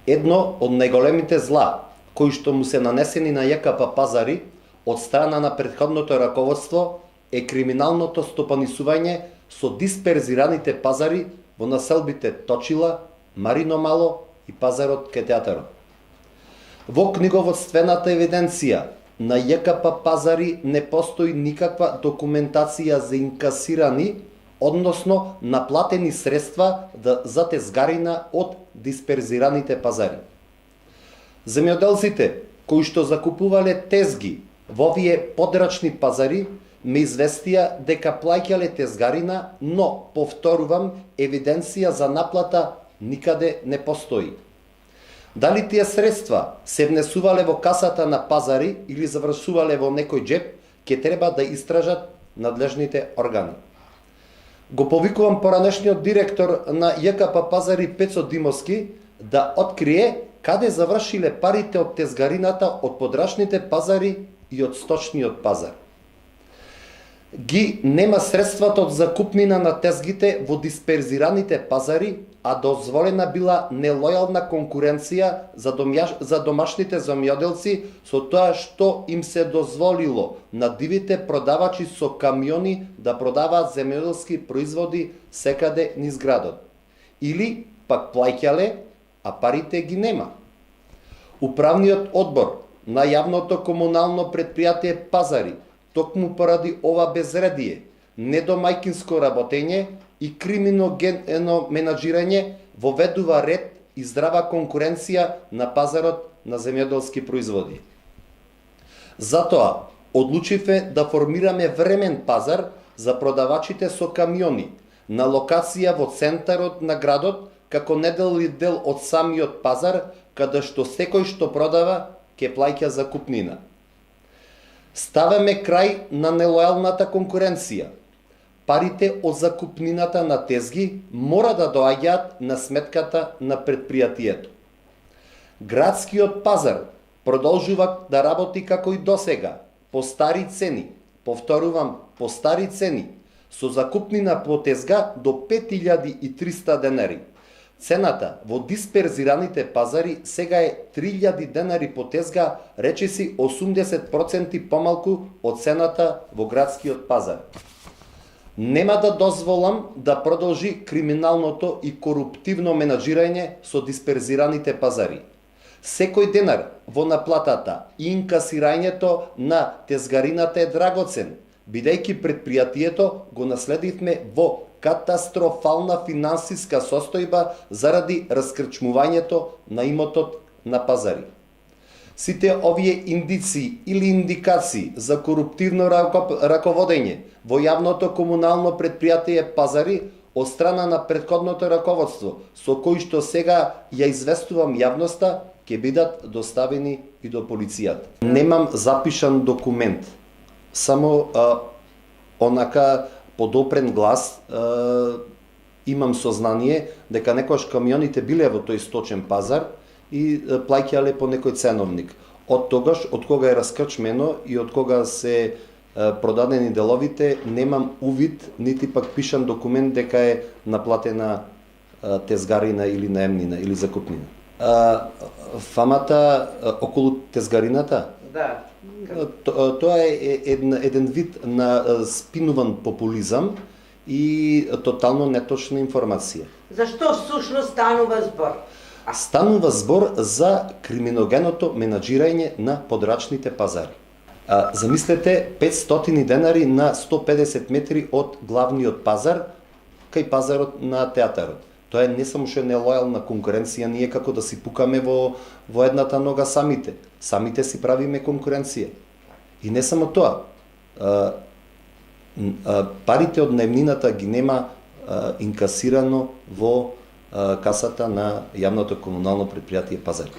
Едно од најголемите зла кои што му се нанесени на ЈКП пазари од страна на претходното раководство е криминалното стопанисување со дисперзираните пазари во населбите Точила, Марино Мало и пазарот кај театарот. Во книговодствената евиденција на ЈКП пазари не постои никаква документација за инкасирани, односно наплатени средства за тезгарина од дисперзираните пазари. Земјоделците кои што закупувале тезги во овие подрачни пазари ме известија дека плаќале тезгарина, но, повторувам, евиденција за наплата никаде не постои. Дали тие средства се внесувале во касата на пазари или завршувале во некој джеп, ќе треба да истражат надлежните органи. Го повикувам поранешниот директор на ЈКП пазари Пецо Димовски да открие каде завршиле парите од тезгарината од подрачните пазари и од сточниот пазар. Ги нема средствата од закупнина на тезгите во дисперзираните пазари, а дозволена била нелојална конкуренција за домашните земјоделци со тоа што им се дозволило на дивите продавачи со камиони да продаваат земјоделски производи секаде низ градот. Или пак плаќале, а парите ги нема. Управниот одбор на јавното комунално предпријатие Пазари, токму поради ова безредие, недомајкинско работење и криминогенно менаџирање, воведува ред и здрава конкуренција на пазарот на земјоделски производи. Затоа, одлучивме да формираме времен пазар за продавачите со камиони на локација во центарот на градот, како неделни дел од самиот пазар, каде што секој што продава ќе плаќа закупнина. Ставаме крај на нелојалната конкуренција. Парите од закупнината на тезги мора да доаѓаат на сметката на предпријатието. Градскиот пазар продолжува да работи како и досега, по стари цени, повторувам, по стари цени, со закупнина по тезга до 5300 денари. Цената во дисперзираните пазари сега е 3000 денари по тезга, речиси 80% помалку од цената во градскиот пазар. Нема да дозволам да продолжи криминалното и коруптивно менаџирање со дисперзираните пазари. Секој денар во наплатата и инкасирањето на тезгарината е драгоцен, бидејќи предпријатието го наследивме во катастрофална финансиска состојба заради раскрчмувањето на имотот на пазари. Сите овие индици или индикации за коруптивно раководење во јавното комунално предпријатие Пазари од страна на претходното раководство, со кои што сега ја известувам јавноста, ќе бидат доставени и до полицијата. Немам запишан документ, само онака подопрен глас, имам сознание дека некојаш камионите биле во тој сточен пазар и плаќале по некој ценовник. Од тогаш, од кога е раскрчмено и од кога се продадени деловите, немам увид, нити пак пишан документ дека е наплатена тезгарина или наемнина или закупнина. Фамата околу тезгарината? Да. Тоа е еден вид на спинуван популизам и тотално неточна информација. Зашто всушност станува збор? Станува збор за криминогеното менаџирање на подрачните пазари. Замислете 500 денари на 150 метри од главниот пазар кај пазарот на театарот. Тоа е не само што е нелојална конкуренција, ние како да си пукаме во едната нога самите. Самите си правиме конкуренција. И не само тоа. Парите од наемнината ги нема инкасирано во касата на јавното комунално предпријатие Пазари.